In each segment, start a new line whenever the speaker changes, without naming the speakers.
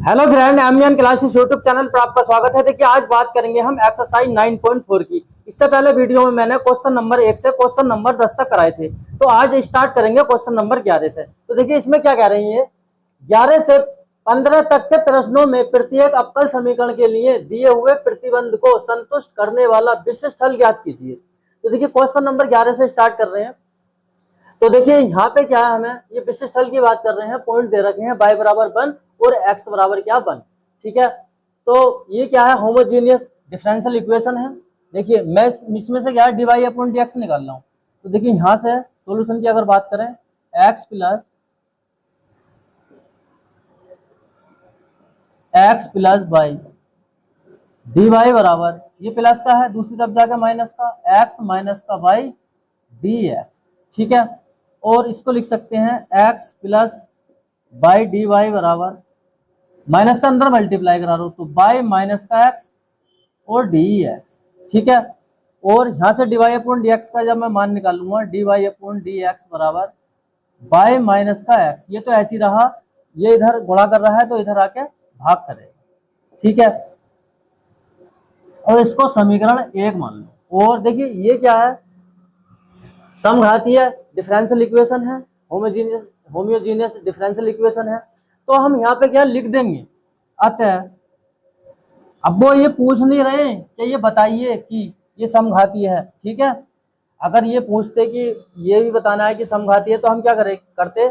Hello friend, MN classes YouTube channel पर आपका स्वागत है। देखिए आज बात करेंगे हम एक्सरसाइज 9.4 की। इससे पहले वीडियो में मैंने क्वेश्चन नंबर 1 से क्वेश्चन नंबर 10 तक कराए थे। तो आज स्टार्ट करेंगे क्वेश्चन नंबर 11 से। तो देखिए इसमें क्या कह रही है, 11 से 15 तक के प्रश्नों में प्रत्येक अवकल समीकरण के लिए दिए हुए प्रतिबंध को संतुष्ट करने वाला विशिष्ट हल ज्ञात कीजिए। तो देखिए क्वेश्चन नंबर 11 से स्टार्ट कर रहे हैं। तो देखिए यहाँ पे क्या है, हमें ये विशिष्ट हल की बात कर रहे हैं। पॉइंट दे रखे हैं y बराबर 1 और x बराबर क्या 1। ठीक है, तो ये क्या है, होमोजीनियस डिफरेंशियल इक्वेशन है। देखिए मैं इसमें से क्या है, dy अपॉन dx निकाल रहा हूँ। तो देखिए यहाँ से सॉल्यूशन की अगर बात करें, x प्लस वाई dy बराबर, ये प्लस का है, दूसरी तरफ जाकर माइनस का, x माइनस का y dx। ठीक है, और इसको लिख सकते हैं x plus y d y बराबर, माइनस से अंदर मल्टीप्लाई करा रहा हूं तो y माइनस का x और डी एक्स। ठीक है, और यहां से d Y upon D x का जब मैं मान निकालूंगा, d Y upon D x बराबर y माइनस का x, ये तो ऐसी रहा, ये इधर गुणा कर रहा है तो इधर आके भाग करेगा। ठीक है, और इसको समीकरण 1 मान लो। और देखिए ये क्या है, समघातीय डिफरेंशियल इक्वेशन है, होमोजीनियस डिफरेंशियल इक्वेशन है। तो हम यहाँ पे क्या लिख देंगे, अतः अब वो ये पूछ नहीं रहे कि ये बताइए कि ये समघातीय है। ठीक है, अगर ये पूछते कि ये भी बताना है कि समघातीय है तो हम क्या करते,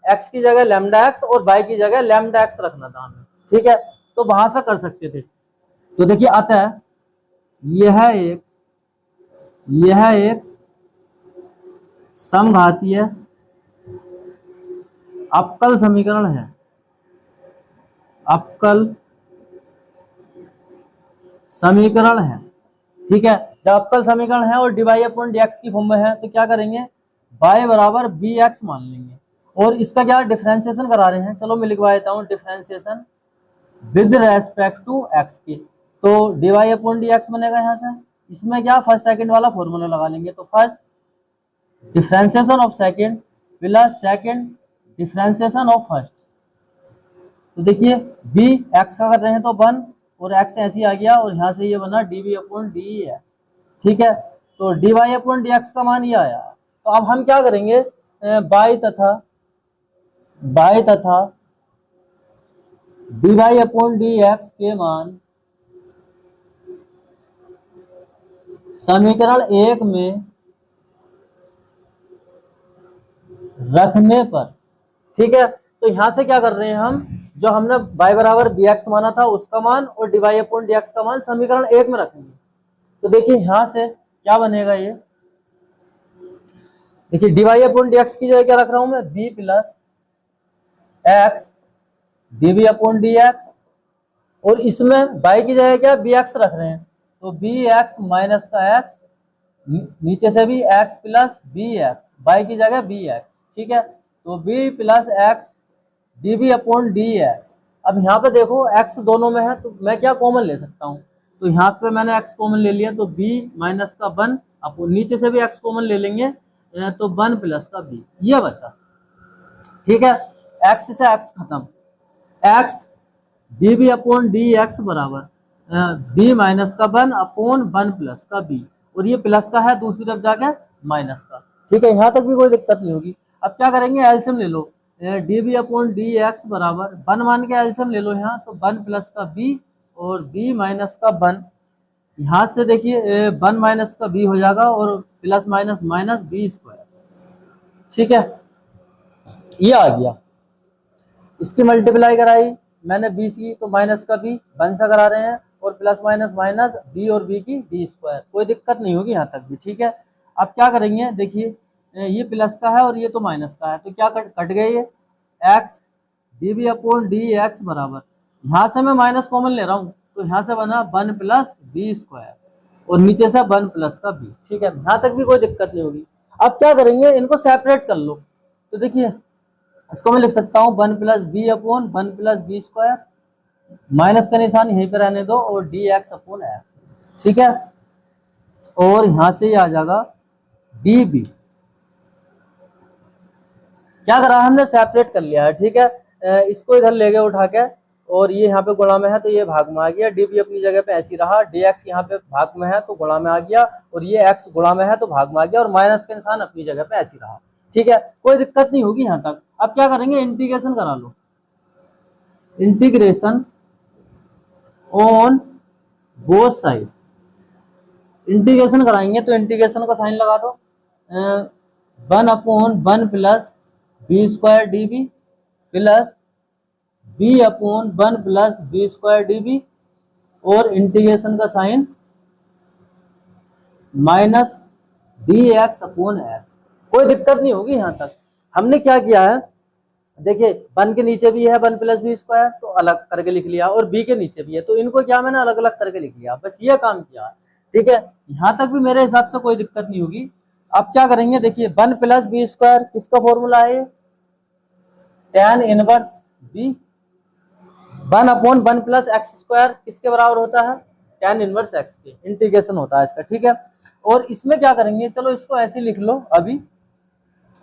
x की जगह लैम्डा x और y की जगह लैम्डा x रखना था हमें। ठीक है, तो वहां से कर सकते थे। तो देखिए अतः यह एक समघातीय अवकल समीकरण है, अवकल समीकरण है। ठीक है, जब अवकल समीकरण है और dy अपॉन dx की फॉर्म में है तो क्या करेंगे, y बराबर bx मान लेंगे। और इसका क्या डिफरेंशिएशन करा रहे हैं, चलो मैं लिखवा देता हूँ, differentiation with respect to x के। तो dy अपॉन dx बनेगा यहाँ से, इसमें क्या फर्स्ट सेकंड वाला फॉर्मूला लगा लेंगे। तो first differentiation of second plus second differentiation of first. तो देखिए b x का कर रहे हैं तो 1 और x ऐसे ही आ गया, और यहाँ से ये बना dv अपॉन dx। ठीक है, तो dy अपॉन dx का मान ये आया। तो अब हम क्या करेंगे, y तथा dy अपॉन dx के मान समीकरण 1 में रखने पर। ठीक है, तो यहां से क्या कर रहे हैं हम, जो हमने y बराबर bx माना था उसका मान और dy अपॉन dx का मान समीकरण 1 में रखेंगे। तो देखिए यहां से क्या बनेगा, ये देखिए dy अपॉन dx की जगह क्या रख रहा हूं मैं, b plus x dv upon dx, और इसमें y की जगह क्या bx रख रहे हैं तो bx माइनस का x, नीचे से भी x प्लस bx, y की जगह bx। ठीक है, तो b plus x dv upon dx। अब यहाँ पे देखो x दोनों में है तो मैं क्या कॉमन ले सकता हूँ, तो यहाँ पे मैंने x कॉमन ले लिया तो b माइनस का 1, अब नीचे से भी x कॉमन ले लेंगे तो 1 प्लस का b, ये बचा। ठीक है, x से x खत्म, x dv अपॉन dx बराबर b माइनस का 1 अपॉन 1 प्लस का b, और ये प्लस का है दूसरी तरफ जाके माइनस का। ठीक है, यहाँ तक भी कोई दिक्कत नहीं होगी। अब क्या करेंगे, एलसीएम ले लो, dv अपॉन dx बराबर 1 मान के एलसीएम ले लो यहाँ, तो 1 प्लस का b और b माइनस का 1, यहाँ से देखिए 1 माइनस का b हो जाएगा और plus minus minus b square. ठीक है, ये आ गया, इसकी मल्टीप्लाई कराई मैंने 20 की तो माइनस का b 1 सा करा रहे हैं, और प्लस माइनस माइनस b और b की b स्क्वायर, कोई दिक्कत नहीं होगी यहाँ तक भी। ठीक है, अब क्या करेंगे, देखिए ये प्लस का है और ये तो माइनस का है, तो क्या कट गए ये x dv अपॉन dx बराबर, यहाँ से मैं माइनस कॉमन ले रहा हूँ तो यहाँ से बना 1 प्लस b स्क्वायर, और नीचे से 1 प्लस का b। ठीक है, यहाँ तक भी कोई दिक्कत नहीं होगी। अब क्या करेंगे, इनको सेपरेट कर लो। तो देखिए इसको मैं लिख सकता हूँ 1 plus B upon 1 plus B square, minus का निशान यहीं पर रहने दो, और डी एक्स अपॉन एक्स। ठीक है, और यहां से ये आ जाएगा डी बी, क्या करा हमने, सेपरेट कर लिया है। ठीक है, इसको इधर ले गए उठा के, और ये यहाँ पे गुणा में है तो ये भाग में आ गया, डी भी अपनी जगह पे ऐसी रहा, डी एक्स यहाँ पे भाग में है तो गुणा में आ गया, और ये एक्स गुणा में है तो भाग में आ गया, और माइनस का निशान अपनी जगह पे ऐसी रहा। ठीक है, कोई दिक्कत नहीं होगी यहाँ तक। अब क्या करेंगे, इंटीग्रेशन करा लो, integration on both side. Integration कराएंगे तो इंटीग्रेशन का साइन लगा दो, 1/1 plus B square D B plus B upon 1 plus B square D B, और इंटीग्रेशन का sign minus D x upon X. कोई दिक्कत नहीं होगी यहाँ तक। हमने क्या किया है, देखिए 1 के नीचे भी है 1 प्लस बी स्क्वायर तो अलग करके लिख लिया, और b के नीचे भी है तो इनको क्या मैंने अलग अलग करके लिख लिया, बस ये काम किया। ठीक है, यहाँ तक भी मेरे हिसाब से कोई दिक्कत नहीं होगी। अब क्या करेंगे, देखिए 1 प्लस बी स्क्वायर किसका फॉर्मूला है, tan inverse b, 1/1 plus x square किसके बराबर होता है, tan इनवर्स x के, इंटीग्रेशन होता है इसका। ठीक है, और इसमें क्या करेंगे, चलो इसको ऐसे लिख लो अभी,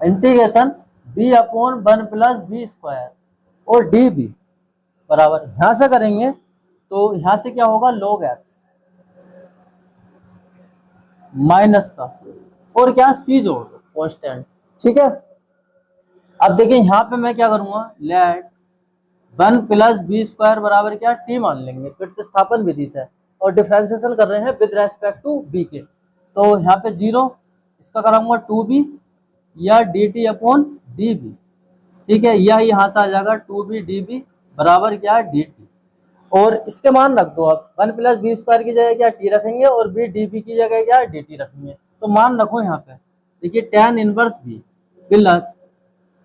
integration b/1 plus B square और डी बी बराबर, यहां से करेंगे तो यहां से क्या होगा, log x माइनस का, और क्या c जोड़ दो कांस्टेंट। ठीक है, अब देखिए यहाँ पे मैं क्या करूंगा, लेट 1 प्लस बी स्क्वायर बराबर क्या, t मान लेंगे प्रतिस्थापन विधि से, और डिफरेंशिएशन कर रहे हैं विद रेस्पेक्ट टू b के, तो यहाँ पे 0, इसका कराऊंगा 2b या dt अपॉन db। ठीक है, यह यहाँ से आ जाएगा 2b db बराबर क्या, dt, और इसके मान रख दो। अब 1 प्लस बी स्क्वायर की जगह क्या t रखेंगे, और b db की जगह क्या dt रखेंगे, तो मान रखो यहाँ पे। देखिए tan इनवर्स b प्लस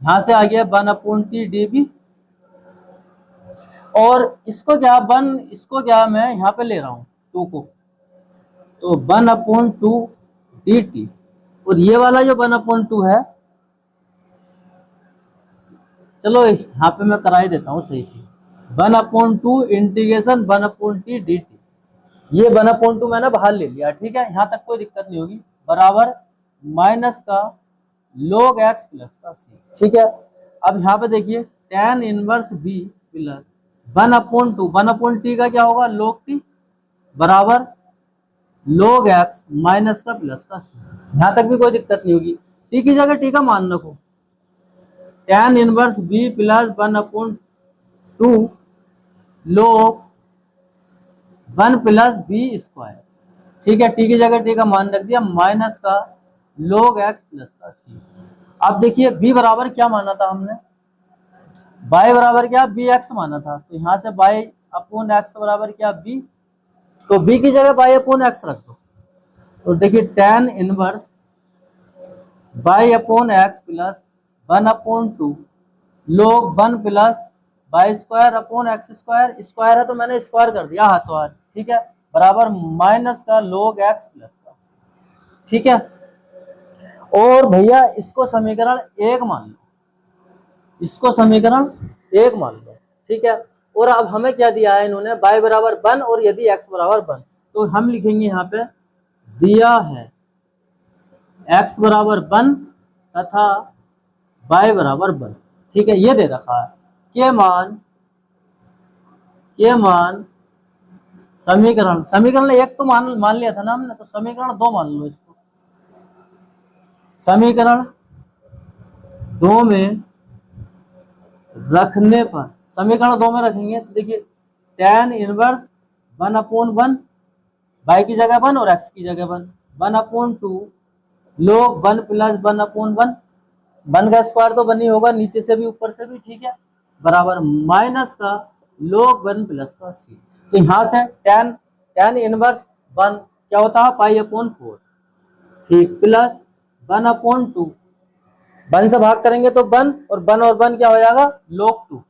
यहाँ से आ गया 1/t db, और इसको क्या इसको क्या मैं यहाँ पे ले रहा हूँ 2 को, तो 1/2 dt, और ये वाला जो 1/2 है, चलो यहाँ पे मैं करा ही देता हूँ सही से, 1/2 इंटीग्रेशन 1/t dt, ये 1/2 मैंने बाहर ले लिया। ठीक है, यहाँ तक कोई दिक्कत नहीं होगी, बराबर माइनस का log x प्लस का c। ठीक है, अब यहाँ पे देखिए tan इनवर्स b प्लस 1/2 का क्या होगा, log t बराबर log x माइनस का प्लस का c। यहाँ तक भी कोई दिक्कत नहीं होगी। t की जगह t का मान रखो, tan inverse b plus 1/2 log 1 plus B square. ठीक है, t की जगह t का मान रख दिया, माइनस का log x प्लस का c। अब देखिए b बराबर क्या माना था हमने, y बराबर क्या bx माना था, तो यहाँ से y अपॉन x बराबर क्या b, तो b की जगह y अपॉन x रख दो, तो देखिए tan inverse y upon x plus 1/2 log 1 plus y square upon x square, square है तो मैंने स्क्वायर कर दिया हाथों हाथ। ठीक है, बराबर माइनस का log x प्लस का c। ठीक है, और भैया इसको समीकरण 1 मान लो, इसको समीकरण 1 मान लो। ठीक है, और अब हमें क्या दिया है इन्होंने, y बराबर 1 और यदि x बराबर 1, तो हम लिखेंगे यहाँ पे दिया है x बराबर 1 तथा y बराबर 1। ठीक है, ये दे रखा है के मान समीकरण 1 तो मान लिया था ना हमने, तो समीकरण 2 मान लो इसको। समीकरण 2 में रखने पर, समीकरण 2 में रखेंगे तो देखिए tan इनवर्स 1/1, y की जगह 1 और x की जगह 1, 1/2 log 1 प्लस 1/1, 1 का स्क्वायर तो 1 ही होगा, नीचे से भी ऊपर से भी। ठीक है, बराबर माइनस का log 1 प्लस का c। तो यहाँ से tan इनवर्स 1 क्या होता है, π/4। ठीक, प्लस 1/2, 1 से भाग करेंगे तो 1 और 1 क्या हो जाएगा, log 2,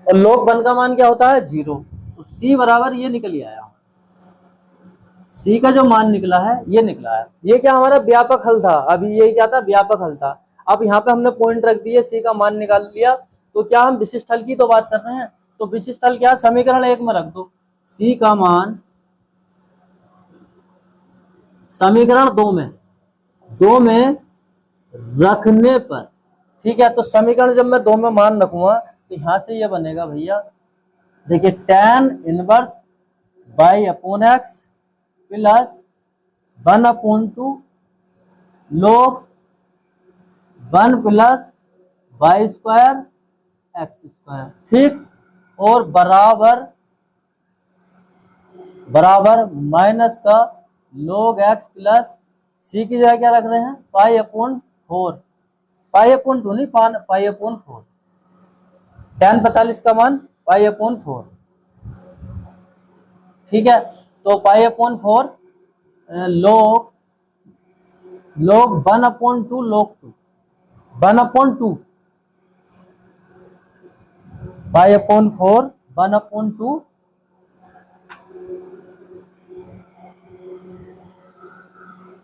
और log 1 का मान क्या होता है 0, तो c बराबर ये निकल आया, c का जो मान निकला है ये निकला है। ये क्या हमारा व्यापक हल था, अभी ये क्या था, व्यापक हल था। अब यहाँ पे हमने पॉइंट रख दिए, c का मान निकाल लिया, तो क्या हम विशिष्ट हल की तो बात कर रहे हैं, तो विशिष्ट हल क्या, समीकरण 1 में रख दो c का मान, समीकरण 2 में रखने पर। ठीक है, तो समीकरण जब मैं 2 में मान रखूंगा तो यहाँ से ये बनेगा भैया, देखिए tan inverse y upon x plus 1/2 log 1 plus y square x square, ठीक, और बराबर माइनस का log x प्लस सी की जगह क्या रख रहे हैं, पाई अपॉन 4, पाई अपॉन 2 नहीं, पाई अपॉन 4, tan 45 का मान पाई अपॉन 4, ठीक है। तो pi upon 4 log 1/2 log 2, 1/2 pi upon 4 1/2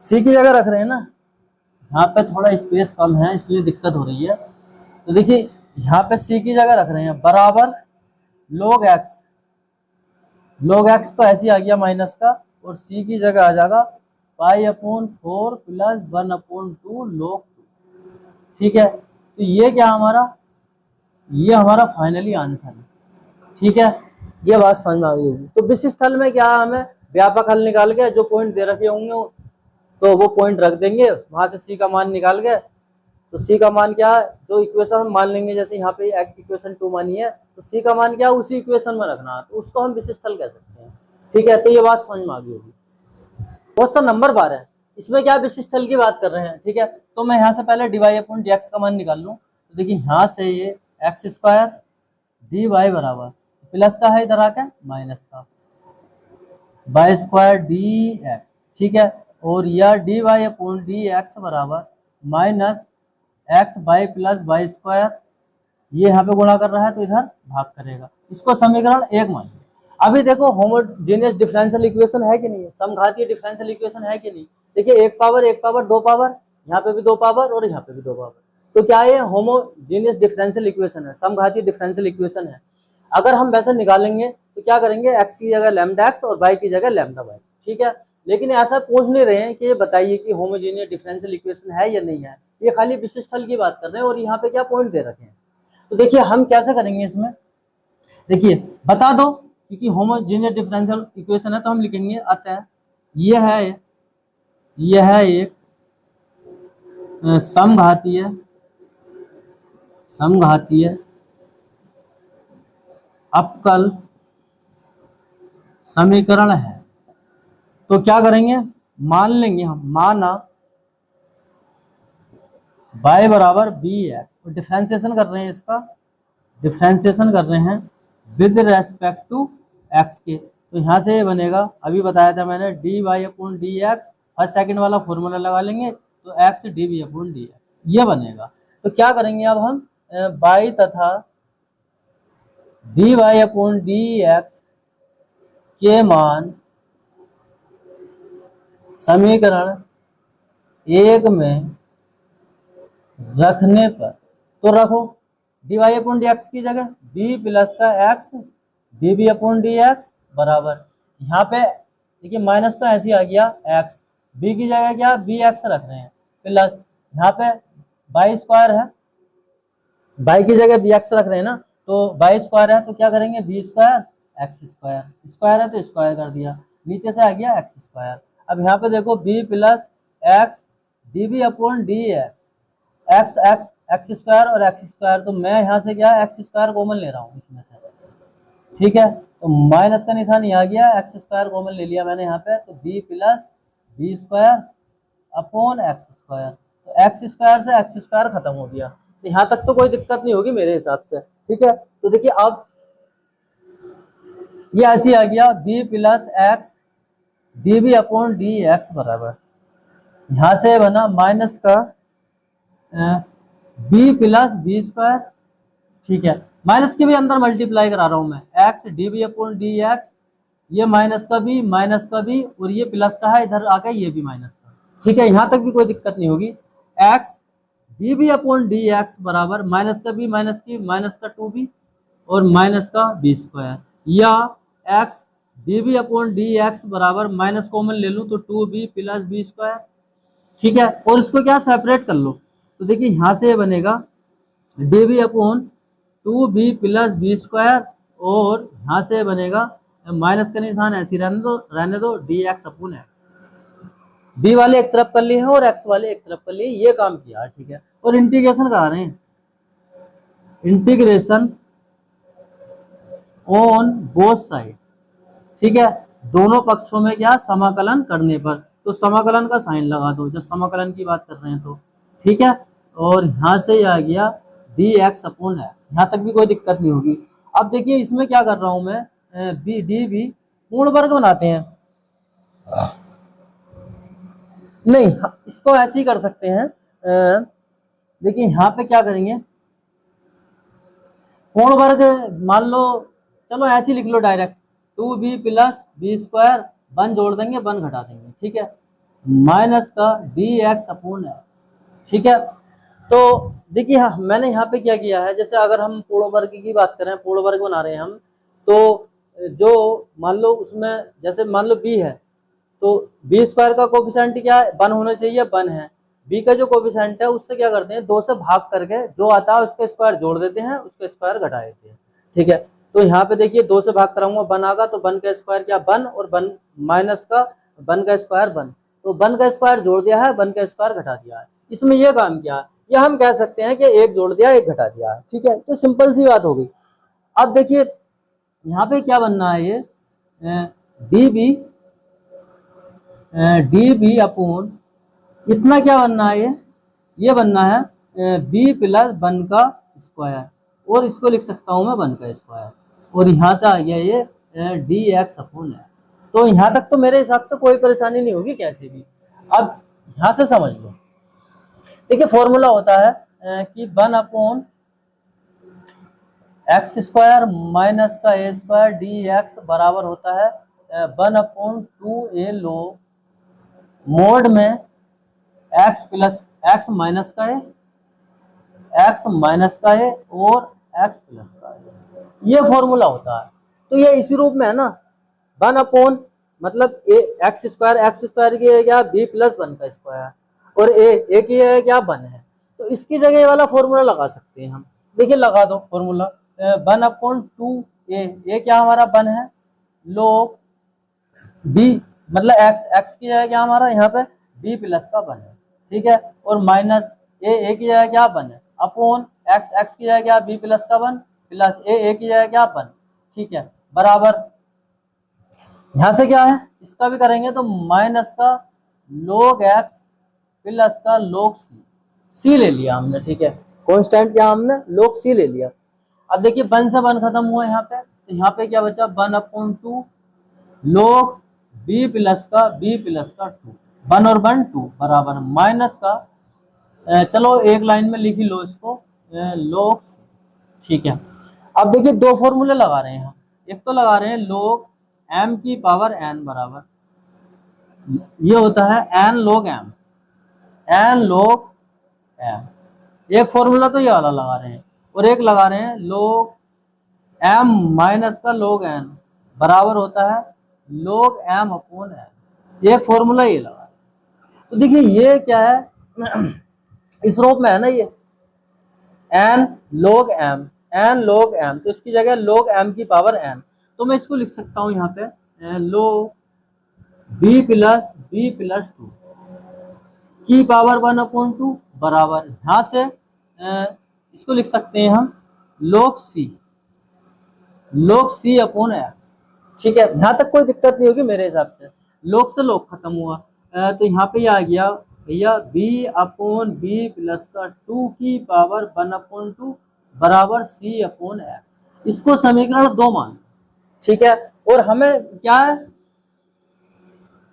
सी की जगह रख रहे हैं ना, यहाँ पे थोड़ा स्पेस कम है इसलिए दिक्कत हो रही है। तो देखिए यहाँ पे सी की जगह रख रहे हैं बराबर log x तो ऐसे ही आ गया माइनस का, और सी की जगह आ जाएगा पाई अपॉन 4 प्लस 1/2 log 2, ठीक है। तो ये क्या ये हमारा फाइनली आंसर है, ठीक है। ये बात समझ में आ गई होगी। तो विशिष्ट हल में क्या है, हमें व्यापक हल निकाल के जो पॉइंट दे रखे होंगे तो वो पॉइंट रख देंगे, वहां से सी का मान निकाल के, तो सी का मान क्या है, जो इक्वेशन हम मान लेंगे, जैसे यहाँ पे इक्वेशन 2 मानी है, तो सी का मान क्या है उसी इक्वेशन में रखना है, तो उसको हम विशिष्ट हल कह सकते हैं, ठीक है। तो ये बात समझ में आ गई होगी। क्वेश्चन नंबर 12, इसमें क्या विशिष्ट हल की बात कर रहे हैं, ठीक है। तो मैं यहाँ से पहले dy अपॉन dx का मान निकाल लूँ, तो देखिए यहाँ से ये एक्स स्क्वायर dy बराबर प्लस का है, इधर आके माइनस का वाई स्क्वायर dx, ठीक है, और यह dy अपॉन dx बराबर minus x y plus y square, ये यहाँ पे गुणा कर रहा है तो इधर भाग करेगा, इसको समीकरण 1 मान लिया। अभी देखो होमोजेनियस डिफरेंशियल इक्वेशन है कि नहीं, समघातीय डिफरेंशियल इक्वेशन है कि नहीं, देखिए एक पावर दो पावर, यहाँ पे भी 2 पावर और यहाँ पे भी 2 पावर, तो क्या ये होमोजेनियस डिफरेंशियल इक्वेशन है, समघातीय डिफरेंशियल इक्वेशन है। अगर हम वैसे निकालेंगे तो क्या करेंगे, एक्स की जगह लैम्डा एक्स और वाई की जगह लैम्डा वाई, ठीक है। लेकिन ऐसा पूछ नहीं रहे हैं कि ये बताइए कि होमोजेनियस डिफरेंशियल इक्वेशन है या नहीं है, ये खाली विशिष्ट हल की बात कर रहे हैं, और यहाँ पे क्या पॉइंट दे रखे हैं। तो देखिए हम कैसे करेंगे इसमें, देखिए बता दो, क्योंकि होमोजेनियस डिफरेंशियल इक्वेशन है तो हम लिखेंगे अतः यह है एक समघातीय अवकल समीकरण है। तो क्या करेंगे, मान लेंगे हम, माना y बराबर बी एक्स, और डिफ्रेंसिएशन कर रहे हैं, इसका डिफ्रेंसिएशन कर रहे हैं विद रेस्पेक्ट टू x के, तो यहाँ से ये बनेगा, अभी बताया था मैंने, d Y upon D x, first second वाला फॉर्मूला लगा लेंगे तो x d v upon D x, ये बनेगा। तो क्या करेंगे अब हम y तथा D Y upon D x के मान समीकरण 1 में रखने पर, तो रखो d Y upon D x की जगह बी प्लस का x D B upon D x बराबर, यहाँ पे देखिए माइनस तो ऐसे ही आ गया एक्स, बी की जगह क्या बी एक्स रख रहे हैं, प्लस यहाँ पे वाई स्क्वायर है, वाई की जगह बी एक्स रख रहे हैं ना, तो वाई स्क्वायर है तो क्या करेंगे b square x square, square है तो स्क्वायर कर दिया, नीचे से आ गया एक्स स्क्वायर। अब यहाँ पे देखो b plus x D B upon D x, x x x square और एक्स स्क्वायर, तो मैं यहाँ से क्या एक्स स्क्वायर कॉमन ले रहा हूँ इसमें से, ठीक है। तो माइनस का निशान यहाँ गया, एक्स स्क्वायर कॉमन ले लिया मैंने यहाँ पे, तो b plus B square upon x square, तो एक्स स्क्वायर से एक्स स्क्वायर खत्म हो गया, तो यहाँ तक तो कोई दिक्कत नहीं होगी मेरे हिसाब से, ठीक है। तो देखिए अब ये ऐसी आ गया b plus x D B upon D x बराबर, यहाँ से बना माइनस का बी प्लस बी स्क्वायर, ठीक है, माइनस के भी अंदर मल्टीप्लाई करा रहा हूं मैं, x D B upon D x, ये माइनस का भी और ये प्लस का है, इधर आकर ये भी माइनस का, ठीक है, यहाँ तक भी कोई दिक्कत नहीं होगी। X D B upon D x बराबर माइनस का 2b और माइनस का बी स्क्वायर, या x D B upon D x बराबर माइनस कॉमन ले लूँ तो 2b प्लस बी स्क्वायर, ठीक है, और इसको क्या सेपरेट कर लो, तो देखिए यहाँ से बनेगा d B upon 2b plus B square, और यहाँ से बनेगा माइनस का निशान ऐसे रहने दो d x upon x. B वाले एक तरफ कर लिए हैं और एक्स वाले एक तरफ कर लिए, ये काम किया, ठीक है। और इंटीग्रेशन करा रहे हैं, इंटीग्रेशन ऑन बोथ साइड, ठीक है। दोनों पक्षों में क्या, समाकलन करने पर, तो समाकलन का साइन लगा दो जब समाकलन की बात कर रहे हैं तो, ठीक है। और यहाँ से आ गया डी एक्स अपॉन एक्स, यहाँ तक भी कोई दिक्कत नहीं होगी। अब देखिए इसमें क्या कर रहा हूं मैं, बी डी बी पूर्ण वर्ग बनाते हैं, नहीं इसको ऐसे ही कर सकते हैं। देखिए यहाँ पे क्या करेंगे, पूर्ण वर्ग मान लो, चलो ऐसे ही लिख लो direct, 2b plus B square, one जोड़ देंगे वन घटा देंगे, ठीक है, माइनस का डी एक्स अपॉन एक्स, ठीक है। तो देखिए हाँ, मैंने यहाँ पे क्या किया है, जैसे अगर हम पूर्ण वर्ग की बात करें, पूर्ण वर्ग बना रहे हैं हम, तो जो मान लो उसमें जैसे मान लो b है, तो बी स्क्वायर का कोफिशिएंट क्या है, 1 होना चाहिए, 1 है। बी का जो कोफिशिएंट है उससे क्या करते हैं, 2 से भाग करके जो आता है उसका स्क्वायर जोड़ देते हैं, उसका स्क्वायर घटा देते हैं, ठीक है। तो यहाँ पे देखिए 2 से भाग कराऊंगा 1 आगा, तो 1 का स्क्वायर क्या 1, और 1 माइनस का 1 का स्क्वायर 1, तो 1 का स्क्वायर जोड़ दिया है, 1 का स्क्वायर घटा दिया है, इसमें यह काम किया। या हम कह सकते हैं कि एक जोड़ दिया एक घटा दिया, ठीक है। तो सिंपल सी बात हो गई। अब देखिए यहाँ पे क्या बनना है, ये डी बी अपॉन इतना क्या बनना है, ये बनना है बी प्लस 1 का स्क्वायर, और इसको लिख सकता हूं मैं 1 का स्क्वायर, और यहाँ से आ गया ये डी एक्स अपॉन एक्स। तो यहाँ तक तो मेरे हिसाब से कोई परेशानी नहीं होगी कैसे भी। अब यहाँ से समझ लो, देखिए फॉर्मूला होता है कि 1 अपॉन एक्स स्क्वायर माइनस का ए स्क्वायर डी एक्स बराबर होता है 1 अपॉन 2a लो मोड में x प्लस एक्स माइनस का ए, एक्स माइनस का ए और x प्लस का ए, ये फॉर्मूला होता है। तो ये इसी रूप में है ना, 1 अपॉन मतलब ए एक्स स्क्वायर की है क्या b प्लस 1 का स्क्वायर, और ए की है क्या 1 है, तो इसकी जगह ये वाला फॉर्मूला लगा सकते हैं हम। देखिए लगा दो फॉर्मूला, 1 अपॉन 2a, क्या हमारा 1 है, लोग b मतलब x की जगह क्या हमारा यहाँ पे b प्लस का 1 है, ठीक है, और माइनस ए की जगह क्या 1 है, अपॉन x की जगह क्या b प्लस का 1, प्लस ए की जगह क्या 1, ठीक है, बराबर यहाँ से क्या है, इसका भी करेंगे तो माइनस का log x प्लस का log c ले लिया हमने, ठीक है, कांस्टेंट क्या हमने log c ले लिया। अब देखिए 1 से 1 खत्म हुआ यहाँ पे, तो यहाँ पे क्या बचा 1 अपॉन 2 log b प्लस का 2, 1 और 1 2 बराबर माइनस का चलो एक लाइन में लिख ही लो इसको log c, ठीक है। अब देखिए दो फॉर्मूले लगा रहे हैं, एक तो लगा रहे हैं log m की पावर n बराबर, ये होता है n log m, एक फॉर्मूला तो ये वाला लगा रहे हैं, और एक लगा रहे हैं log m माइनस का log n बराबर होता है log m अपॉन n, एक फॉर्मूला ये लगा। तो देखिए ये क्या है इस रूप में है ना, ये n log m, तो इसकी जगह log m की पावर n, तो मैं इसको लिख सकता हूं यहाँ पे log b प्लस 2 की पावर 1 अपॉन 2 बराबर, यहाँ से इसको लिख सकते हैं हम log c अपॉन x, ठीक है। यहाँ तक कोई दिक्कत नहीं होगी मेरे हिसाब से, log से log खत्म हुआ, तो यहाँ पे आ गया भैया b अपॉन b प्लस का 2 की पावर 1 अपॉन 2 बराबर c अपॉन x, इसको समीकरण 2 मान, ठीक है। और हमें क्या है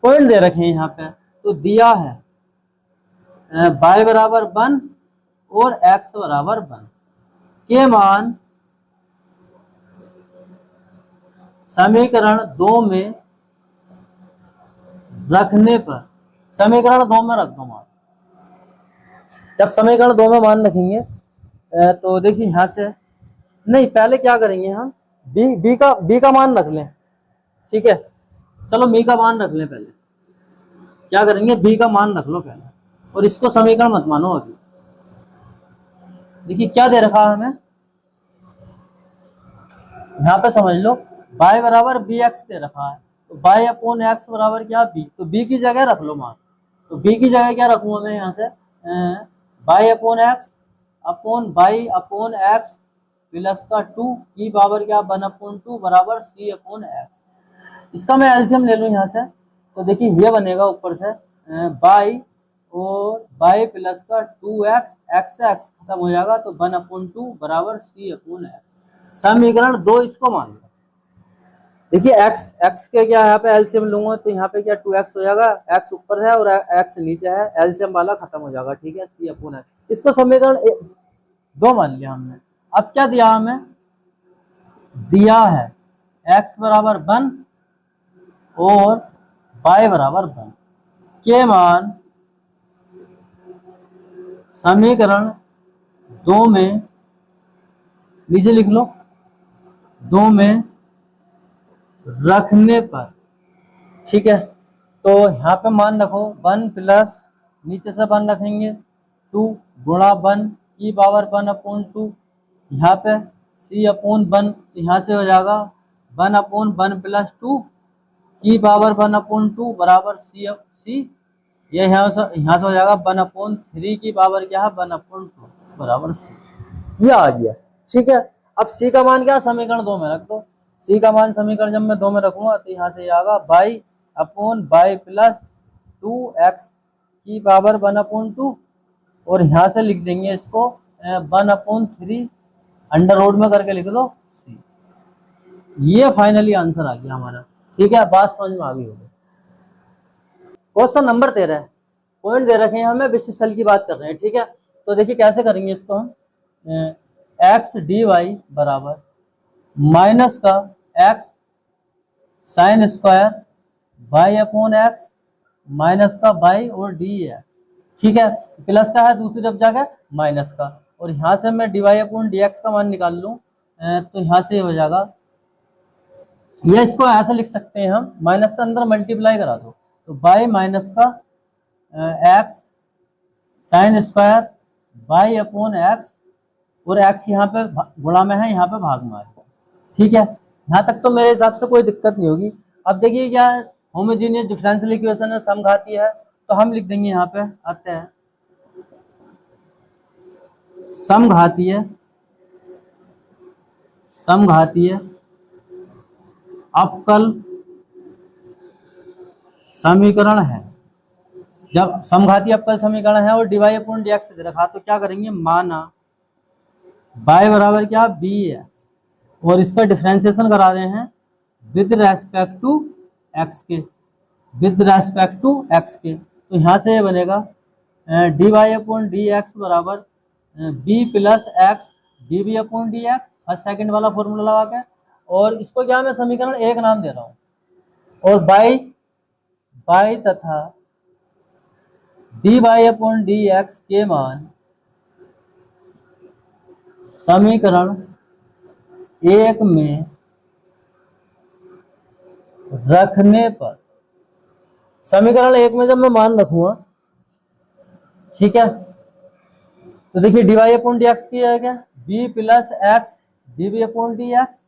पॉइंट दे रखे हैं यहाँ पे, तो दिया है y बराबर 1 और x बराबर 1 के मान समीकरण 2 में रखने पर, समीकरण 2 में रख दो मान, जब समीकरण 2 में मान रखेंगे तो देखिए यहाँ से नहीं, पहले क्या करेंगे हम b का मान रख लें, ठीक है, चलो b का मान रख लें, पहले क्या करेंगे b का मान रख लो पहले, और इसको समीकरण मत मानो अभी। देखिए क्या दे रखा है हमें, यहाँ पे समझ लो y बराबर बी एक्स दे रखा है, तो y अपॉन एक्स बराबर क्या b, तो b की जगह रख लो मान। तो b की जगह क्या रखूंगा मैं यहाँ से, y upon x upon y upon x plus का 2 की पावर क्या 1/2 बराबर c अपॉन एक्स। इसका मैं एलसीएम ले लूँ यहाँ से, तो देखिए ये बनेगा ऊपर से बाई और बाई प्लस का 2x, एक्स से एक्स खत्म हो जाएगा तो 1/2 बराबर c अपॉन एक्स। समीकरण 2 इसको मान लो। देखिए x के क्या यहाँ पे एलसीएम लूंगा तो यहाँ पे क्या 2x हो जाएगा, x ऊपर है और x नीचे है, एलसीएम वाला खत्म हो जाएगा, ठीक है, c अपॉन एक्स। इसको समीकरण 2 मान लिया हमने। अब क्या दिया हमें, दिया है x बराबर 1 और y बराबर 1 के मान समीकरण 2 में नीचे लिख लो, 2 में रखने पर, ठीक है। तो यहाँ पे मान रखो 1 प्लस नीचे से 1 रखेंगे 2 गुणा 1 की पावर 1/2, यहाँ पे c अपॉन 1, यहाँ से हो जाएगा 1/1 प्लस 2 की पावर 1/2 बराबर c, ये यहाँ से हो जाएगा 1/3 की पावर क्या है 1/2 बराबर c, ये आ गया, ठीक है। अब c का मान क्या समीकरण 2 में रख दो। c का मान समीकरण जब मैं 2 में रखूंगा तो यहाँ से आएगा by upon by plus 2x की पावर 1/2 और यहाँ से लिख देंगे इसको 1/3 अंडर रूट में करके लिख दो c। ये फाइनली आंसर आ गया हमारा, ठीक है, बात समझ में आ गई होगी। क्वेश्चन नंबर 13 पॉइंट दे रखे हैं, हमें विशिष्ट चल की बात कर रहे हैं, ठीक है। तो देखिए कैसे करेंगे इसको हम, एक्स डी वाई बराबर माइनस का x sine square y upon x minus का वाई और डी एक्स, ठीक है, प्लस का है दूसरी तरफ जाकर माइनस का, और यहाँ से मैं d Y upon D x का मान निकाल लूँ तो यहाँ से हो जाएगा, ये इसको ऐसे लिख सकते हैं हम, माइनस से अंदर मल्टीप्लाई करा दो तो बाई माइनस का x sine square by upon x और एक्स यहाँ पे गुणा में है, यहाँ पे भाग में है, ठीक है। यहाँ तक तो मेरे हिसाब से कोई दिक्कत नहीं होगी। अब देखिए क्या होमोजीनियस डिफरेंशियल इक्वेशन है, समघाती है, तो हम लिख देंगे यहाँ पे आते हैं समघातीय अवकल समीकरण है। जब समघातीय अवकल समीकरण है और D Y upon D X दे रखा तो क्या करेंगे, माना y बराबर क्या बी एक्स और इसका डिफरेंशिएशन करा रहे हैं विद रेस्पेक्ट टू एक्स के, तो यहाँ से ये बनेगा D Y upon D x बराबर B plus x D B upon D x, first second वाला फॉर्मूला लगा के, और इसको क्या मैं समीकरण 1 नाम दे रहा हूँ, और बाई तथा D Y upon D x के मान समीकरण 1 में रखने पर, समीकरण 1 में जब मैं मान रखूंगा, ठीक है, तो देखिए D Y upon D x की है b plus x D B upon D x,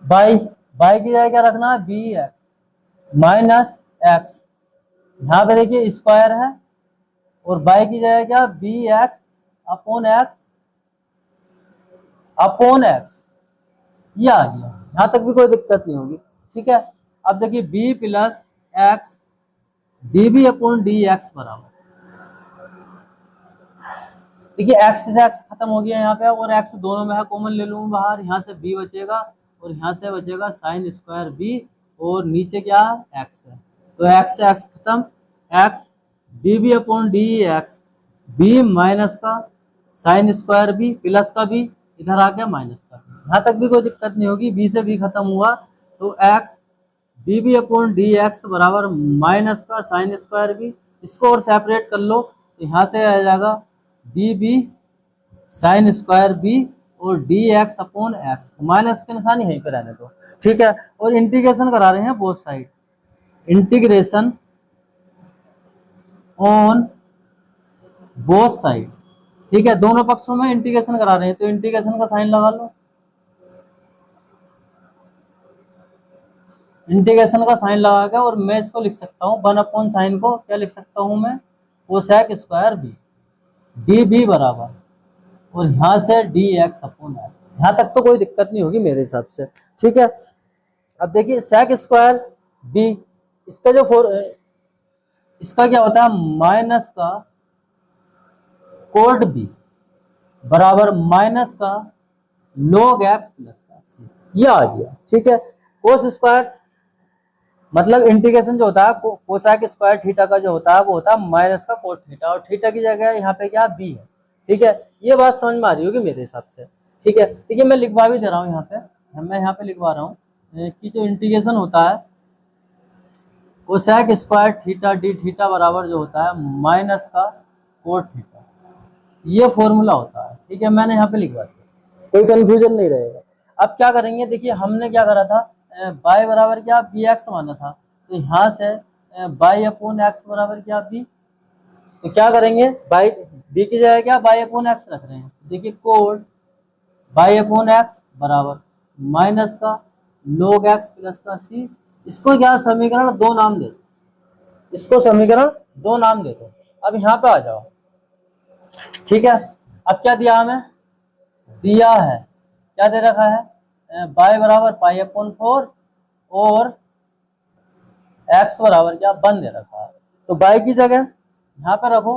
y की जगह क्या रखना है बी एक्स माइनस एक्स, यहाँ पे देखिए स्क्वायर है, और बाई की जगह क्या बी एक्स अपॉन एक्स ये आ गया, यहाँ तक भी कोई दिक्कत नहीं होगी, ठीक है। अब देखिए b plus x D B upon D x बराबर, देखिए x से x खत्म हो गया यहाँ पे, और x दोनों में है, कॉमन ले लूँ बाहर, यहाँ से b बचेगा और यहाँ से बचेगा साइन स्क्वायर b, और नीचे क्या x है, तो x से x खत्म, x d B upon D x b minus का साइन स्क्वायर b प्लस का b इधर आ गया माइनस का, यहाँ तक भी कोई दिक्कत नहीं होगी, b से b खत्म हुआ तो x d B upon D x बराबर माइनस का साइन स्क्वायर b, इसको और सेपरेट कर लो तो यहाँ से आ जाएगा D B sign square B और D x upon x, minus के निशान यहीं पे रहने दो, ठीक है। और इंटीग्रेशन करा रहे हैं both side, integration on both side, ठीक है, दोनों पक्षों में इंटीग्रेशन करा रहे हैं तो इंटीग्रेशन का साइन लगा लो, इंटीग्रेशन का साइन लगा के, और मैं इसको लिख सकता हूँ 1 साइन को क्या लिख सकता हूँ मैं, cosec square b, D B बराबर, और यहाँ से डी एक्स अपॉन एक्स। यहाँ तक तो कोई दिक्कत नहीं होगी मेरे हिसाब से, ठीक है। अब देखिए सेक स्क्वायर बी, इसका जो इसका क्या होता है, माइनस का कोट बी बराबर माइनस का log एक्स प्लस का सी, ये आ गया, ठीक है। कोस स्क्वायर मतलब इंटीग्रेशन जो होता है कोसेक स्क्वायर थीटा का जो होता है वो होता है माइनस का कोट थीटा, और थीटा की जगह यहाँ पे क्या बी है, ठीक है। ये बात समझ में आ रही होगी मेरे हिसाब से, ठीक है। देखिए मैं लिखवा भी दे रहा हूँ यहाँ पे, मैं यहाँ पे लिखवा रहा हूँ कि जो इंटीग्रेशन होता है cosec square theta D theta बराबर जो होता है माइनस का कोट थीटा, ये फॉर्मूला होता है, ठीक है। मैंने यहाँ पे लिखवा दिया, कोई कंफ्यूजन नहीं रहेगा। अब क्या करेंगे, देखिए हमने क्या करा था, बाई बराबर क्या बी एक्स माना था, तो यहाँ से बाई अपॉन एक्स बराबर क्या बी, तो क्या करेंगे, बाई बी की जगह क्या बाई अपॉन एक्स रख रहे हैं, देखिए कोड बाई अपॉन एक्स बराबर माइनस का log एक्स प्लस का सी। इसको क्या समीकरण दो नाम दे, इसको समीकरण दो नाम दे दो। अब यहाँ पे आ जाओ, ठीक है। अब क्या दिया हमें, दिया है क्या दे रखा है, बाई बराबर पाई अपॉन 4 और एक्स बराबर क्या 1 दे रखा है, तो बाई की जगह यहाँ पे रखो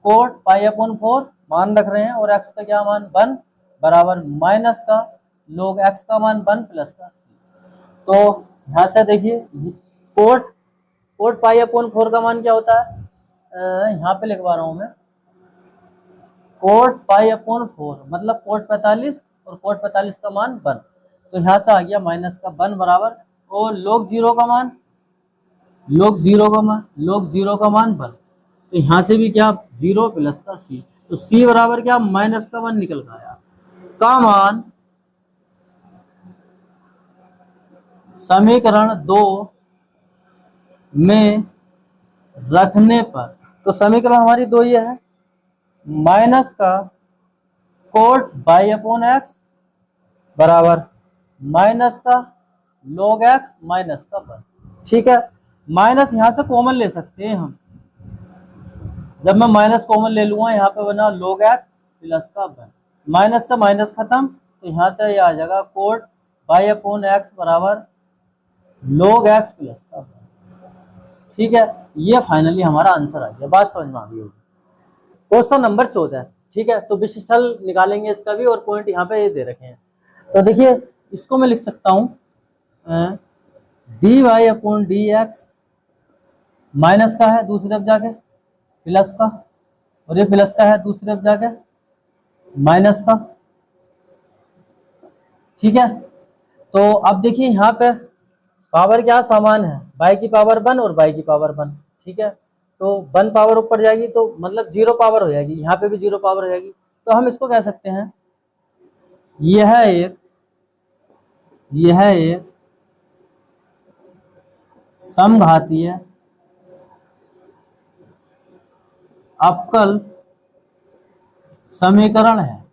कोट पाई अपॉन 4 मान रख रहे हैं, और एक्स का क्या मान 1 बराबर माइनस का log एक्स का मान 1 प्लस का सी। तो यहाँ से देखिए कोट पाई अपॉन 4 का मान क्या होता है, यहाँ पे लिखवा रहा हूँ मैं, कोट पाई अपॉन 4 मतलब कोट 45 और कोट 45 का मान 1, तो यहाँ से आ गया माइनस का 1 बराबर, और log 0 का मान log 0 का मान 1, तो यहाँ से भी क्या 0 प्लस का सी, तो सी बराबर क्या माइनस का 1 निकल का आया, का मान समीकरण 2 में रखने पर, तो समीकरण हमारी 2 ये है, माइनस का कोट बाई अपॉन एक्स बराबर माइनस का log एक्स माइनस का 1, ठीक है। माइनस यहाँ से कॉमन ले सकते हैं हम, जब मैं माइनस कॉमन ले लूंगा यहाँ पे बना log एक्स प्लस का 1, माइनस से माइनस खत्म, तो यहाँ से ये आ जाएगा कोट बाई अपॉन एक्स बराबर log एक्स प्लस का 1, ठीक है। ये फाइनली हमारा आंसर आ गया, बात समझ में आ गई होगी। क्वेश्चन नंबर 14, ठीक है। तो विशिष्ट हल निकालेंगे इसका भी, और पॉइंट यहाँ पे ये दे रखे हैं, तो देखिए इसको मैं लिख सकता हूँ d Y upon D x minus का है दूसरी तरफ जाके प्लस का, और ये प्लस का है दूसरी तरफ जाके माइनस का, ठीक है। तो अब देखिए यहाँ पे पावर क्या समान है, बाई की पावर 1 और बाई की पावर 1, ठीक है। तो 1 पावर ऊपर जाएगी तो मतलब 0 पावर हो जाएगी, यहाँ पे भी 0 पावर हो जाएगी, तो हम इसको कह सकते हैं यह एक समघातीय अवकल समीकरण है।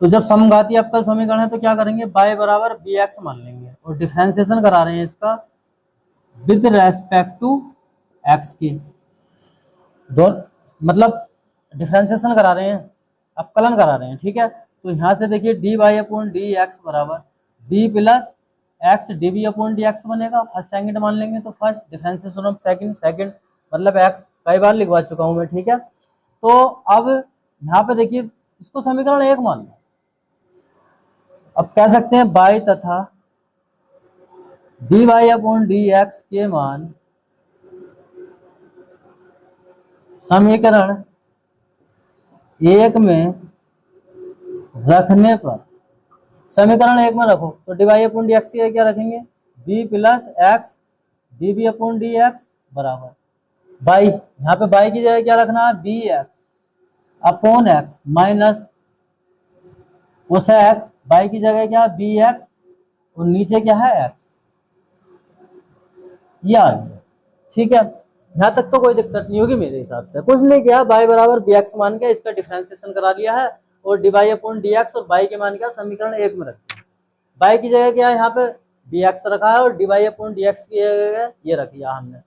तो जब समघातीय अवकल समीकरण है तो क्या करेंगे, बाई बराबर बी एक्स मान लेंगे, और डिफरेंशिएशन करा रहे हैं इसका विद रेस्पेक्ट टू एक्स की, दो मतलब डिफरेंशिएशन करा रहे हैं, अवकलन करा रहे हैं, ठीक है। तो यहाँ से देखिए D Y upon D x बराबर D plus x D B upon D X बनेगा, फर्स्ट सेकंड मान लेंगे तो फर्स्ट, डिफरेंशिएशन ऑफ सेकंड मतलब एक्स कई बार लिखवा चुका हूँ मैं, ठीक है। तो अब यहाँ पे देखिए इसको समीकरण 1 मान लो, अब कह सकते हैं बाई तथा D Y upon D x के मान समीकरण 1 में रखने पर, समीकरण 1 में रखो तो D Y upon D x की क्या रखेंगे, B plus x D B upon D x बराबर बाई, यहाँ पे बाई की जगह क्या रखना है, b x upon x minus cosec, y की जगह क्या बी एक्स और नीचे क्या है एक्स, ये आ गया, ठीक है। यहाँ तक तो कोई दिक्कत नहीं होगी मेरे हिसाब से, कुछ नहीं किया, बाई बराबर बी एक्स मान के इसका डिफरेंशिएशन करा लिया है, और D Y upon D x और बाई के मान क्या समीकरण 1 में रखते हैं। बाई की जगह क्या है यहाँ पे बी एक्स रखा है और D Y upon D x की जगह ये रख दिया हमने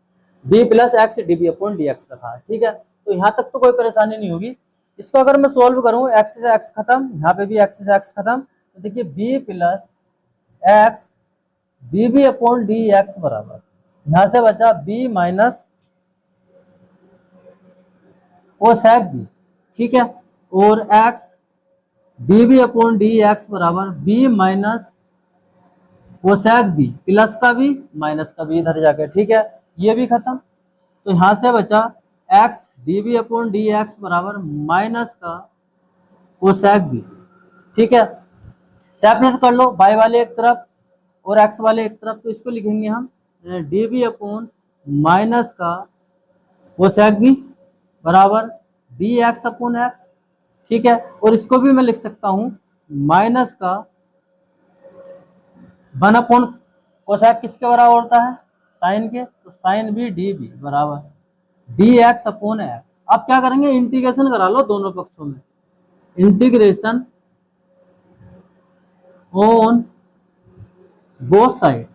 b plus x D B upon D x रखा है। ठीक है, तो यहाँ तक तो कोई परेशानी नहीं होगी। इसको अगर मैं सोल्व करूँ, एक्स से एक्स खत्म, यहाँ पे भी एक्स से एक्स खत्म, तो देखिए b plus x D B upon D x बराबर, यहाँ से बचा बी माइनस कोसेक बी। ठीक है, और X D B upon D x बराबर B minus cosec B, plus का बी माइनस का बी इधर जाके। ठीक है, ये भी खत्म, तो यहां से बचा x D B upon D x बराबर माइनस का कोसेक बी। ठीक है, सेपरेट कर लो, बाई वाले एक तरफ और एक्स वाले एक तरफ, तो इसको लिखेंगे हम डी बी अपॉन माइनस का कोसेक बी बराबर डी एक्स अपॉन एक्स। ठीक है, और इसको भी मैं लिख सकता हूं माइनस का 1 अपॉन कोसेक किसके बराबर होता है, साइन के, तो साइन बी डी बी बराबर डी एक्स अपॉन एक्स। आप क्या करेंगे, इंटीग्रेशन करा लो दोनों पक्षों में, इंटीग्रेशन ऑन बोथ साइड,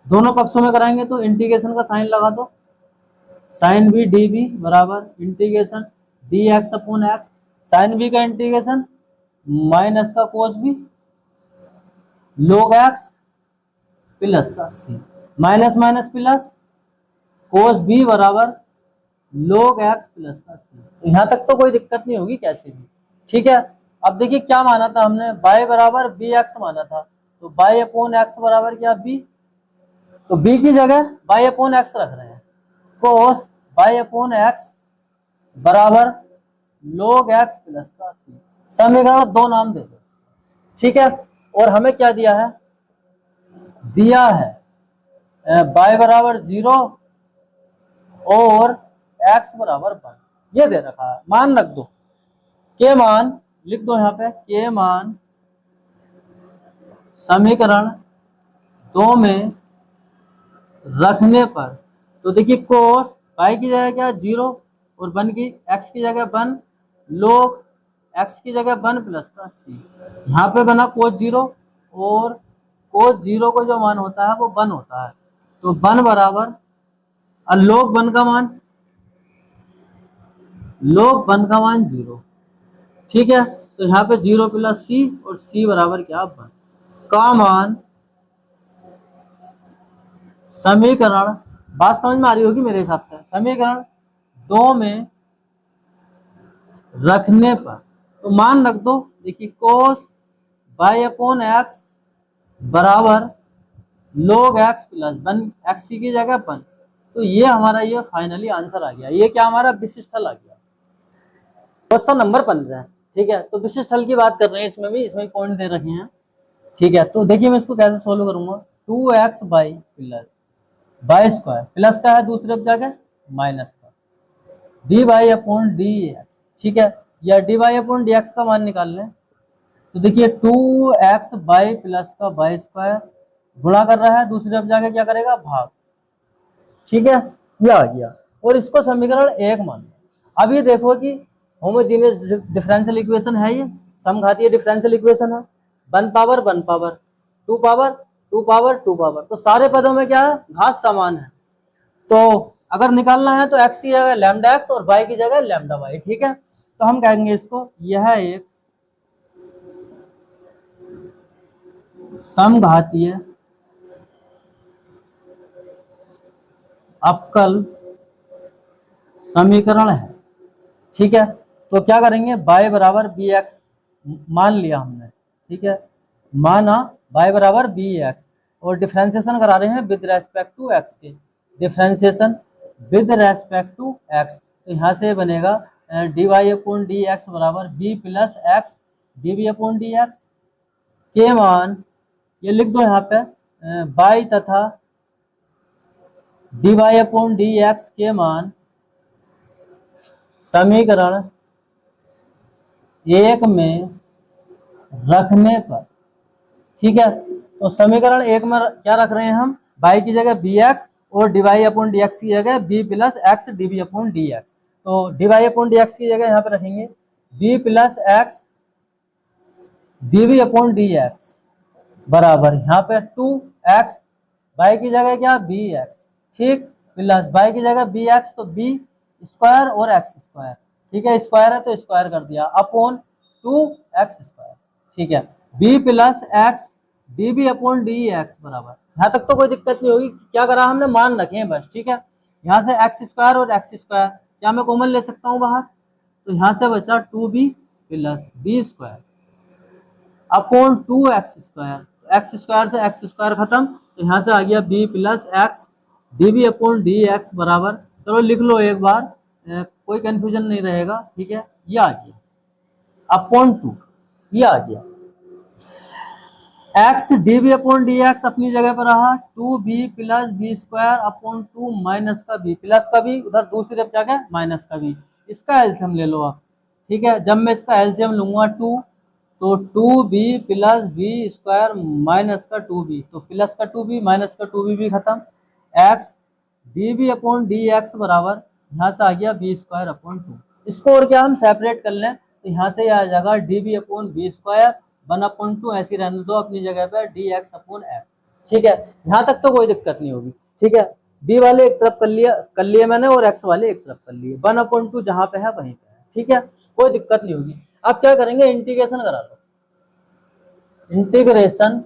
दोनों पक्षों में कराएंगे तो इंटीग्रेशन का साइन लगा दो, साइन बी डी बी बराबर integration D x upon X, sign B का इंटीग्रेशन माइनस का cos B log X plus का C, minus minus plus cos B बराबर log एक्स प्लस का सी। तो यहाँ तक तो कोई दिक्कत नहीं होगी कैसे भी। ठीक है, अब देखिए क्या माना था हमने, बाई बराबर बी एक्स माना था, तो बाई अपॉन एक्स बराबर क्या बी, तो बी की जगह बाई अपॉन एक्स रख रहे हैं, कोस बाई अपॉन एक्स बराबर log एक्स प्लस का सी। समीकरण दो नाम दे दो। ठीक है, और हमें क्या दिया है, दिया है बाई बराबर 0 और एक्स बराबर 1, ये दे रखा है। मान रख दो, के मान लिख दो यहाँ पे, के मान समीकरण 2 में रखने पर, तो देखिए कोस बाई की जगह क्या 0 और 1 की एक्स की जगह 1, log एक्स की जगह 1 प्लस का सी, यहाँ पे बना कोस 0 और कोस 0 को जो मान होता है वो 1 होता है, तो 1 बराबर log 1 का मान, log 1 का मान 0। ठीक है, तो यहाँ पे 0 प्लस सी और सी बराबर क्या 1 का मान समीकरण, बात समझ में आ रही होगी मेरे हिसाब से, समीकरण 2 में रखने पर, तो मान रख दो, देखिए कोस बाई अपॉन एक्स बराबर log एक्स प्लस 1, एक्स की जगह 1, तो ये हमारा ये फाइनली आंसर आ गया। ये क्या हमारा विशिष्ट हल आ गया, क्वेश्चन नंबर 15। ठीक है, तो विशिष्ट हल की बात कर रहे हैं, इसमें पॉइंट दे रखे हैं। ठीक है, तो देखिए मैं इसको कैसे सोल्व करूंगा, 2x y plus y square, plus का है दूसरे पे जाके माइनस का, d Y upon D x. ठीक है, या d Y upon D x का मान निकाल लें, तो देखिए 2x बाई प्लस का बाई स्क्वायर गुणा कर रहा है, दूसरे पे जाके क्या करेगा, भाग। ठीक है, ये आ गया, और इसको समीकरण 1 मान लो। अब ये देखो कि होमोजीनियस डिफरेंशियल इक्वेशन है, ये समघातीय डिफरेंशियल इक्वेशन है, 1 power 1 power 2 power 2 power 2 power, तो सारे पदों में क्या है, घात समान है। तो अगर निकालना है तो x की जगह लैम्डा x और y की जगह लैम्डा y। ठीक है, तो हम कहेंगे इसको, यह एक समघातीय अवकल समीकरण है। ठीक है, तो क्या करेंगे, y बराबर बी एक्स मान लिया हमने। ठीक है, माना y बराबर बी एक्स, और डिफ्रेंसिएशन करा रहे हैं विद रेस्पेक्ट टू x के, differentiation with respect to x, तो यहाँ से बनेगा D Y upon D x बराबर B plus x D B upon D x, के मान ये लिख दो यहाँ पे y तथा D Y upon D x के मान समीकरण 1 में रखने पर। ठीक है, तो समीकरण 1 में क्या रख रहे हैं हम, y की जगह बी एक्स और D Y upon D x की जगह B plus x D B upon D X, तो D Y upon D x की जगह यहाँ पे रखेंगे B plus x D B upon D x. बराबर यहाँ पे 2x, बाई की जगह क्या bx, ठीक, प्लस बाई की जगह bx तो b स्क्वायर और x स्क्वायर, ठीक है, स्क्वायर है तो स्क्वायर कर दिया, अपॉन 2x स्क्वायर, ठीक है, b plus x db upon dx बराबर, यहाँ तक तो कोई दिक्कत नहीं होगी, क्या करा हमने, मान रखे हैं बस, ठीक है। यहाँ से x स्क्वायर और x स्क्वायर क्या मैं कॉमन ले सकता हूँ बाहर, तो यहाँ से बचा 2b plus b square upon 2x square, x square से एक्स स्क्वायर खत्म, तो यहाँ से आ गया b plus x D B upon D x बराबर, चलो लिख लो एक बार, कोई कंफ्यूजन नहीं रहेगा, ठीक है, ये आ गया अपॉन 2, ये आ गया x D B upon D x अपनी जगह पर रहा, 2b plus B square upon 2 minus का b, प्लस का b उधर दूसरी तरफ जाके माइनस का b, इसका एलसीएम ले लो आप, ठीक है, जब मैं इसका एलसीएम लूंगा 2, तो 2b plus B square minus का 2b, तो प्लस का 2b माइनस का 2b भी खत्म, x D B upon D x बराबर, यहाँ से आ गया बी स्क्वायर अपॉन 2, इसको और क्या हम सेपरेट कर लें, तो यहाँ से आ जाएगा D B upon b square 1/2, ऐसी रहने दो अपनी जगह पर डी एक्स अपॉन एक्स, ठीक है, यहाँ तक तो कोई दिक्कत नहीं होगी, ठीक है, बी वाले एक तरफ कर लिए मैंने और एक्स वाले एक तरफ कर लिए, 1/2 जहाँ पे है वहीं पे है, ठीक है, कोई दिक्कत नहीं होगी। अब क्या करेंगे, इंटीग्रेशन करा लो, इंटीग्रेशन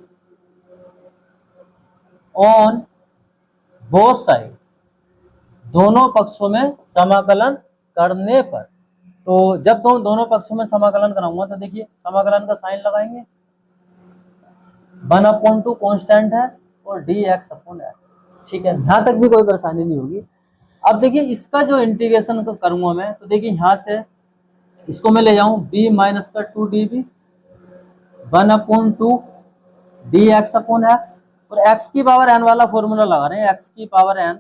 ऑन बोथ साइड, दोनों पक्षों में समाकलन करने पर, तो जब दोनों पक्षों में समाकलन कराऊंगा तो देखिए समाकलन का साइन लगाएंगे, 1/2 कॉन्स्टेंट है और डी एक्स अपॉन एक्स, ठीक है, यहां तक भी कोई परेशानी नहीं होगी। अब देखिए इसका जो इंटीग्रेशन करूंगा मैं, तो देखिए यहां से इसको मैं ले जाऊं b माइनस का 2 d b 1/2 d x upon x, और x की पावर n वाला फॉर्मूला लगा रहे हैं, x की पावर n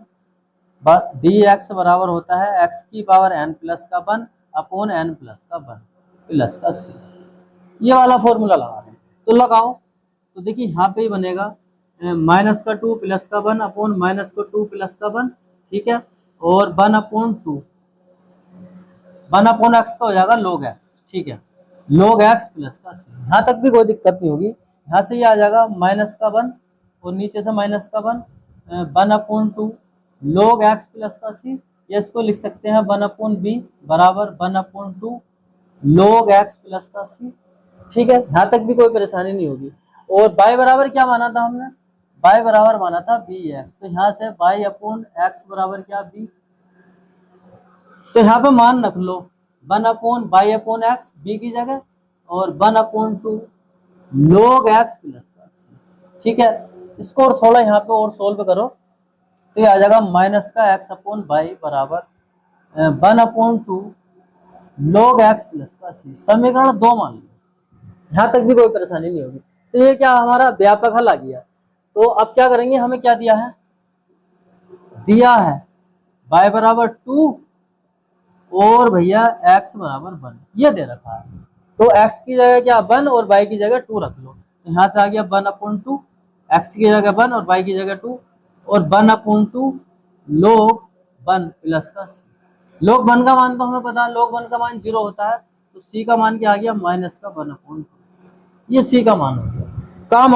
डी एक्स बराबर होता है x की पावर n प्लस का 1 अपॉन n प्लस का 1 प्लस का c, ये वाला फॉर्मूला लगा रहे हैं, तो लगाओ, तो देखिए यहाँ पे ही बनेगा माइनस का 2 प्लस का 1 अपॉन माइनस का 2 प्लस का 1, ठीक है, और 1/2 1 अपॉन एक्स का हो जाएगा log x, ठीक है, log x प्लस का c, यहाँ तक भी कोई दिक्कत नहीं होगी, यहाँ से ये आ जाएगा माइनस का 1 और नीचे से माइनस का 1, 1/2 log x प्लस का c, ये इसको लिख सकते हैं 1/b बराबर 1/2 log x प्लस का c, ठीक है, यहाँ तक भी कोई परेशानी नहीं होगी। और y बराबर क्या माना था हमने, y बराबर माना था bx, तो यहाँ से y अपॉन एक्स बराबर क्या b, तो यहाँ पे मान रख लो 1/y/x b की जगह और 1/2 log x प्लस का c, ठीक है, इसको और थोड़ा यहाँ पे और सोल्व करो तो ये आ जाएगा माइनस का x अपॉन वाई बराबर 1/2 log x प्लस का c, समीकरण 2 मान लो, यहाँ तक भी कोई परेशानी नहीं होगी। तो ये क्या हमारा व्यापक हल आ गया। तो अब क्या करेंगे, हमें क्या दिया है y बराबर 2 और भैया x बराबर 1, ये दे रखा है, तो x की जगह क्या 1 और y की जगह 2 रख लो, तो यहाँ से आ गया 1/2, x की जगह 1 और y की जगह 2 और 1/2 log 1 प्लस का c, log 1 का मान तो हमें पता है, log 1 का मान 0 होता है, तो c का मान क्या आ गया माइनस का 1/2, ये c का मान हो गया, का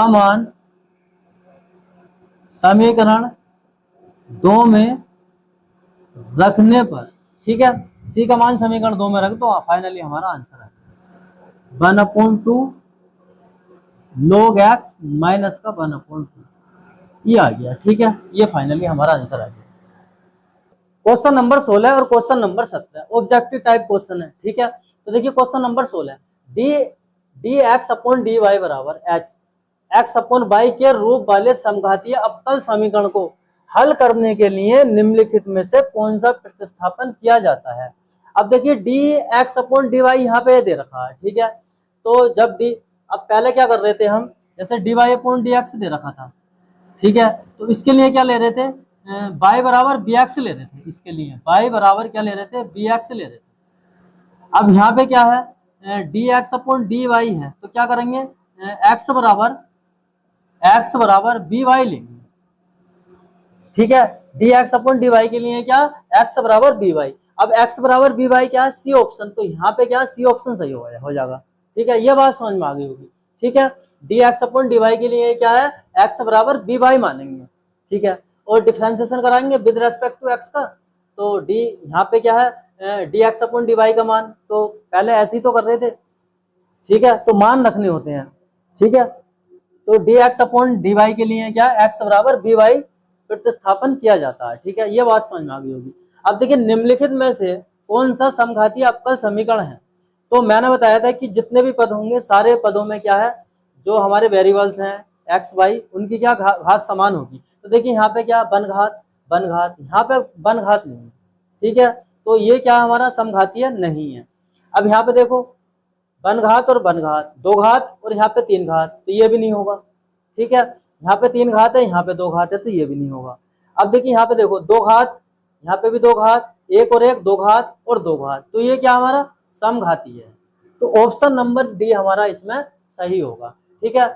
मान समीकरण 2 में रखने पर, ठीक है, c का मान समीकरण 2 में रख दो, फाइनली हमारा आंसर है 1/2 log x माइनस का 1/2, ये आ गया, ठीक है, ये फाइनली हमारा आंसर आ गया। क्वेश्चन नंबर 16 और question number 17 objective type question है, ठीक है। तो देखिए question number 16, d x upon d y बराबर एच एक्स अपॉन वाई के रूप वाले समघातीय अवकल समीकरण को हल करने के लिए निम्नलिखित में से कौन सा प्रतिस्थापन किया जाता है। अब देखिए d x upon d y यहाँ पे दे रखा है, ठीक है, तो जब डी, अब पहले क्या कर रहे थे हम, जैसे D Y upon D X दे रखा था, ठीक है, तो इसके लिए क्या ले रहे थे, y बराबर बी एक्स ले रहे थे, इसके लिए y बराबर क्या ले रहे थे, बी एक्स ले रहे थे। अब यहाँ पे क्या है, d x upon d y है, तो क्या करेंगे, x बराबर बी वाई लेंगे, ठीक है, d x upon d y के लिए क्या, x बराबर बी वाई, अब x बराबर बी वाई क्या है, सी ऑप्शन, तो यहाँ पे क्या सी ऑप्शन सही हो जाएगा, ठीक है, ये बात समझ में आ गई होगी। ठीक है, d x upon d y के लिए क्या है, एक्स बराबर बी वाई मानेंगे। ठीक है, और डिफ्रेंसिएशन कराएंगे विद रेस्पेक्ट टू एक्स का, तो डी यहाँ पे क्या है, d x upon d y का मान, तो पहले ऐसे ही तो कर रहे थे। ठीक है, तो मान रखने होते हैं। ठीक है, तो d x upon d y के लिए क्या है, एक्स बराबर बी वाई प्रतिस्थापन किया जाता है। ठीक है, ये बात समझ में आ गई होगी। अब देखिए निम्नलिखित में से कौन सा समघातीय अवकल समीकरण है। तो मैंने बताया था कि जितने भी पद होंगे सारे पदों में क्या है, जो हमारे वेरिएबल्स हैं एक्स वाई, उनकी क्या घात समान होगी। तो देखिए यहाँ पे क्या वन घात, यहाँ पे वन घात नहीं है। ठीक है, तो ये क्या हमारा समघातीय नहीं है। अब यहाँ पे देखो वन घात और वन घात, दो घात और यहाँ पे तीन घात, तो ये भी नहीं होगा। ठीक है, यहाँ पे तीन घात है, यहाँ पे दो घात है, तो ये भी नहीं होगा। अब देखिए यहाँ पे देखो दो घात, यहाँ पे भी दो घात, एक और एक, दो घात और दो घात, तो ये क्या हमारा समघातीय है। तो ऑप्शन नंबर डी हमारा इसमें सही होगा। ठीक है।